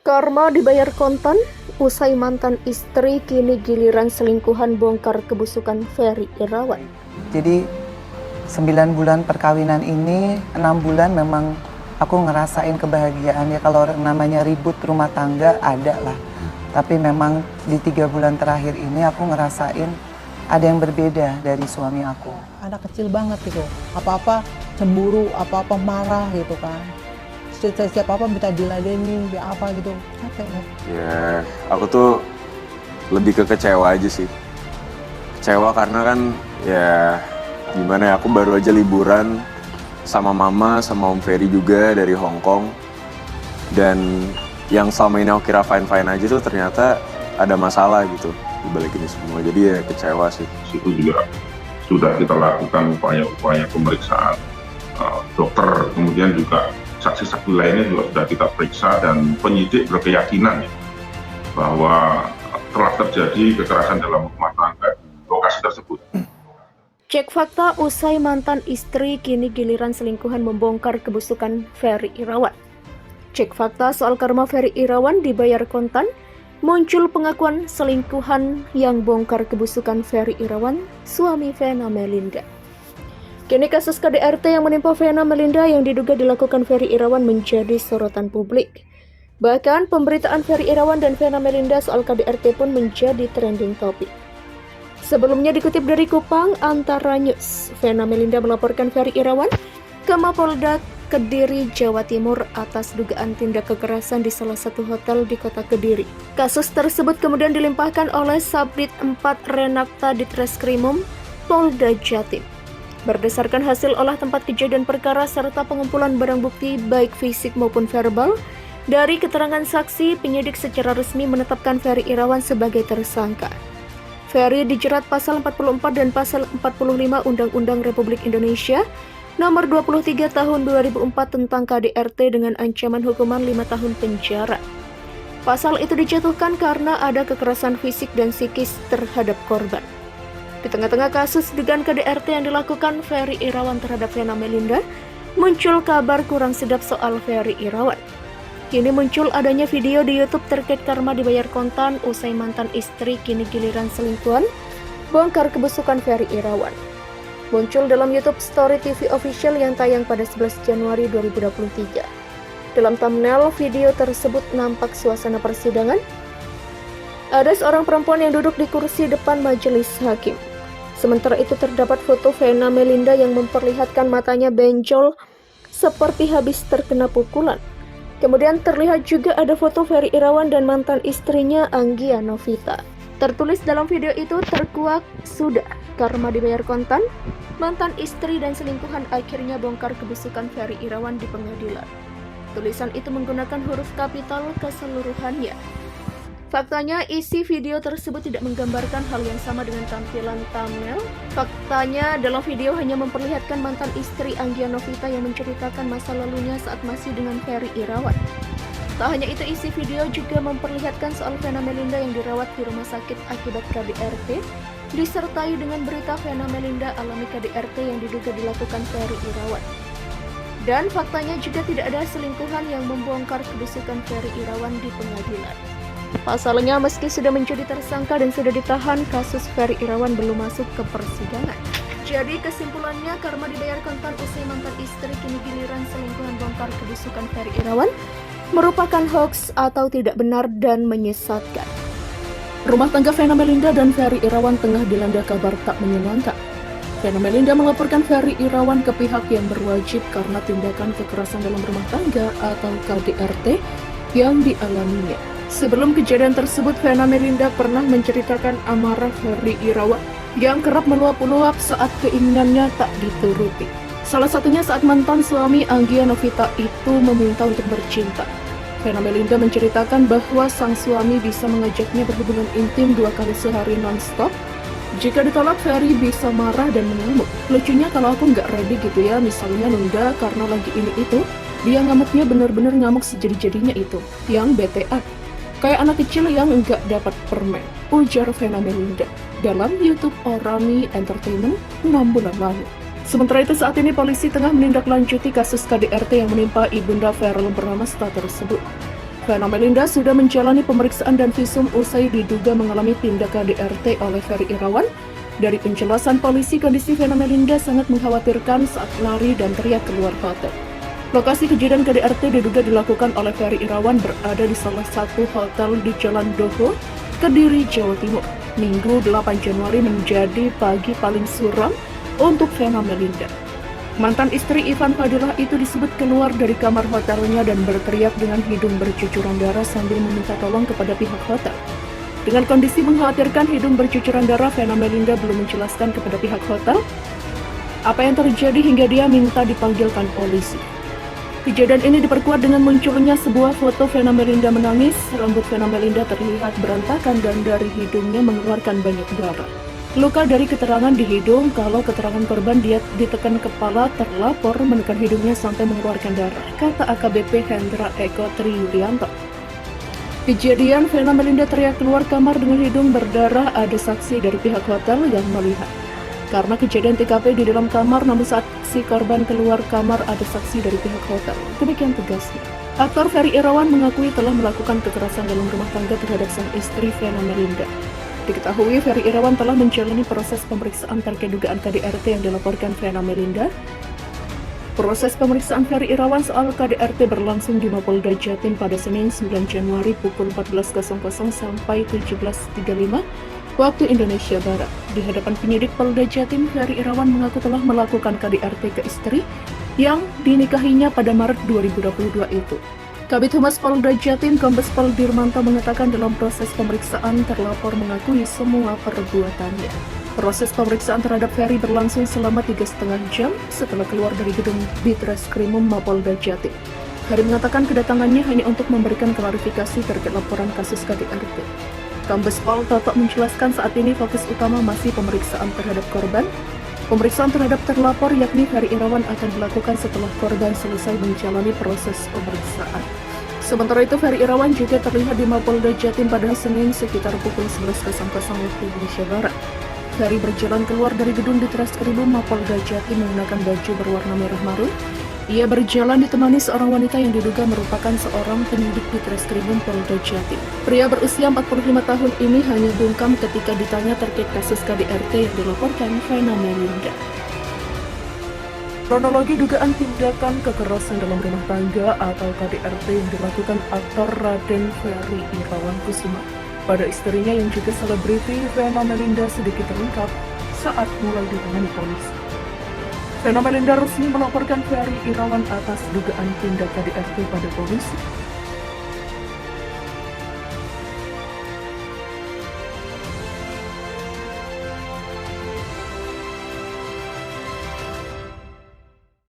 Karma dibayar kontan, usai mantan istri kini giliran selingkuhan bongkar kebusukan Ferry Irawan. Jadi 9 bulan perkawinan ini, 6 bulan memang aku ngerasain kebahagiaan ya. Kalau namanya ribut rumah tangga ada lah. Tapi memang di 3 bulan terakhir ini aku ngerasain ada yang berbeda dari suami aku. Anak kecil banget gitu, apa-apa cemburu, apa-apa marah gitu kan. Setiap apa minta diladenin, apa gitu, capek ya. Ya, aku tuh lebih ke kecewa aja sih. Kecewa karena kan ya gimana ya, aku baru aja liburan sama mama, sama Om Ferry juga dari Hong Kong. Dan yang selama ini aku kira fine-fine aja tuh ternyata ada masalah gitu di balik ini semua. Jadi ya kecewa sih. Itu juga sudah kita lakukan upaya-upaya pemeriksaan dokter, kemudian juga saksi-saksi lainnya juga sudah kita periksa, dan penyidik berkeyakinan bahwa telah terjadi kekerasan dalam rumah tangga di lokasi tersebut. Cek fakta usai mantan istri kini giliran selingkuhan membongkar kebusukan Ferry Irawan. Cek fakta soal karma Ferry Irawan dibayar kontan, muncul pengakuan selingkuhan yang bongkar kebusukan Ferry Irawan, suami Vena Melinda. Kini kasus KDRT yang menimpa Vena Melinda yang diduga dilakukan Ferry Irawan menjadi sorotan publik. Bahkan pemberitaan Ferry Irawan dan Vena Melinda soal KDRT pun menjadi trending topik. Sebelumnya dikutip dari Kupang Antara News, Vena Melinda melaporkan Ferry Irawan ke Mapolda Kediri, Jawa Timur atas dugaan tindak kekerasan di salah satu hotel di kota Kediri. Kasus tersebut kemudian dilimpahkan oleh Subdit 4 Renakta Ditreskrimum Polda Jatim. Berdasarkan hasil olah tempat kejadian perkara serta pengumpulan barang bukti baik fisik maupun verbal, dari keterangan saksi, penyidik secara resmi menetapkan Ferry Irawan sebagai tersangka. Ferry dijerat pasal 44 dan pasal 45 Undang-Undang Republik Indonesia Nomor 23 Tahun 2004 tentang KDRT dengan ancaman hukuman 5 tahun penjara. Pasal itu dijatuhkan karena ada kekerasan fisik dan psikis terhadap korban. Di tengah-tengah kasus dugaan KDRT yang dilakukan Ferry Irawan terhadap Vena Melinda, muncul kabar kurang sedap soal Ferry Irawan. Kini muncul adanya video di YouTube terkait karma dibayar kontan usai mantan istri kini giliran selingkuhan, bongkar kebusukan Ferry Irawan. Muncul dalam YouTube Story TV Official yang tayang pada 11 Januari 2023. Dalam thumbnail video tersebut nampak suasana persidangan. Ada seorang perempuan yang duduk di kursi depan majelis hakim. Sementara itu terdapat foto Vena Melinda yang memperlihatkan matanya benjol seperti habis terkena pukulan. Kemudian terlihat juga ada foto Ferry Irawan dan mantan istrinya Anggia Novita. Tertulis dalam video itu terkuak, sudah, karma dibayar kontan, mantan istri dan selingkuhan akhirnya bongkar kebusukan Ferry Irawan di pengadilan. Tulisan itu menggunakan huruf kapital keseluruhannya. Faktanya, isi video tersebut tidak menggambarkan hal yang sama dengan tampilan thumbnail. Faktanya, dalam video hanya memperlihatkan mantan istri Anggia Novita yang menceritakan masa lalunya saat masih dengan Ferry Irawan. Tak hanya itu, isi video juga memperlihatkan soal Vena Melinda yang dirawat di rumah sakit akibat KDRT, disertai dengan berita Vena Melinda alami KDRT yang diduga dilakukan Ferry Irawan. Dan faktanya juga tidak ada selingkuhan yang membongkar kebusukan Ferry Irawan di pengadilan. Pasalnya, meski sudah menjadi tersangka dan sudah ditahan, kasus Ferry Irawan belum masuk ke persidangan. Jadi kesimpulannya, karma dibayar kontan usai mantan istri kini giliran selingkuhan bongkar kebusukan Ferry Irawan merupakan hoaks atau tidak benar dan menyesatkan. Rumah tangga Vena Melinda dan Ferry Irawan tengah dilanda kabar tak menyenangkan. Vena Melinda melaporkan Ferry Irawan ke pihak yang berwajib karena tindakan kekerasan dalam rumah tangga atau KDRT yang dialaminya. Sebelum kejadian tersebut, Vena Melinda pernah menceritakan amarah Ferry Irawan yang kerap meluap-luap saat keinginannya tak dituruti. Salah satunya saat mantan suami Anggia Novita itu meminta untuk bercinta. Vena Melinda menceritakan bahwa sang suami bisa mengajaknya berhubungan intim 2 kali sehari non-stop. Jika ditolak, Ferry bisa marah dan mengamuk. Lucunya kalau aku nggak ready gitu ya, misalnya nunda karena lagi ini itu, dia ngamuknya bener-bener ngamuk sejadi-jadinya itu, yang BTA. Kayak anak kecil yang nggak dapat permen, ujar Vena Melinda dalam YouTube Orami Entertainment 6 bulan lalu. Sementara itu saat ini polisi tengah menindaklanjuti kasus KDRT yang menimpa ibunda Ferel bernama Sta tersebut. Vena Melinda sudah menjalani pemeriksaan dan visum usai diduga mengalami tindak KDRT oleh Ferry Irawan. Dari penjelasan polisi, kondisi Vena Melinda sangat mengkhawatirkan saat lari dan teriak keluar hotel. Lokasi kejadian KDRT diduga dilakukan oleh Ferry Irawan berada di salah satu hotel di Jalan Doho, Kediri, Jawa Timur. Minggu 8 Januari menjadi pagi paling suram untuk Vena Melinda. Mantan istri Ivan Fadilah itu disebut keluar dari kamar hotelnya dan berteriak dengan hidung bercucuran darah sambil meminta tolong kepada pihak hotel. Dengan kondisi mengkhawatirkan hidung bercucuran darah, Vena Melinda belum menjelaskan kepada pihak hotel apa yang terjadi hingga dia minta dipanggilkan polisi. Kejadian ini diperkuat dengan munculnya sebuah foto Vena Melinda menangis. Rambut Vena Melinda terlihat berantakan dan dari hidungnya mengeluarkan banyak darah. Luka dari keterangan di hidung, kalau keterangan korban dia ditekan kepala, terlapor menekan hidungnya sampai mengeluarkan darah, kata AKBP Hendra Eko Triyulianto. Kejadian Vena Melinda teriak keluar kamar dengan hidung berdarah, ada saksi dari pihak hotel yang melihat. Karena kejadian TKP di dalam kamar, namun saat si korban keluar kamar ada saksi dari pihak hotel. Demikian tegasnya. Aktor Ferry Irawan mengakui telah melakukan kekerasan dalam rumah tangga terhadap sang istri Vena Melinda. Diketahui Ferry Irawan telah menjalani proses pemeriksaan terkait dugaan KDRT yang dilaporkan Vena Melinda. Proses pemeriksaan Ferry Irawan soal KDRT berlangsung di Mapolda Jatim pada Senin 9 Januari pukul 14.00 sampai 17.35 waktu Indonesia Barat. Di hadapan penyidik Polda Jatim, Ferry Irawan mengaku telah melakukan KDRT ke istri yang dinikahinya pada Maret 2022 itu. Kabid Humas Polda Jatim, Kombes Pol Dirmanto mengatakan dalam proses pemeriksaan terlapor mengakui semua perbuatannya. Proses pemeriksaan terhadap Ferry berlangsung selama 3,5 jam setelah keluar dari gedung Ditreskrimum Mapolda Jatim. Ferry mengatakan kedatangannya hanya untuk memberikan klarifikasi terkait laporan kasus KDRT. Kombes Pol Toto menjelaskan saat ini fokus utama masih pemeriksaan terhadap korban. Pemeriksaan terhadap terlapor yakni Ferry Irawan akan dilakukan setelah korban selesai menjalani proses pemeriksaan. Sementara itu, Ferry Irawan juga terlihat di Mapolda Jatim pada Senin sekitar pukul 11.00 waktu Indonesia Barat. Ferry berjalan keluar dari gedung Ditreskrimum Mapolda Jatim menggunakan baju berwarna merah marun. Ia berjalan ditemani seorang wanita yang diduga merupakan seorang penyidik Ditreskrimum Polda Jatim. Pria berusia 45 tahun ini hanya bungkam ketika ditanya terkait kasus KDRT yang dilaporkan Vena Melinda. Kronologi dugaan tindakan kekerasan dalam rumah tangga atau KDRT yang dilakukan aktor Raden Ferry Irawan Kusuma pada istrinya yang juga selebriti Vena Melinda sedikit terungkap saat mulai ditangani polisi. Vena Melinda resmi melaporkan Ferry Irawan atas dugaan tindak KDRT pada polisi.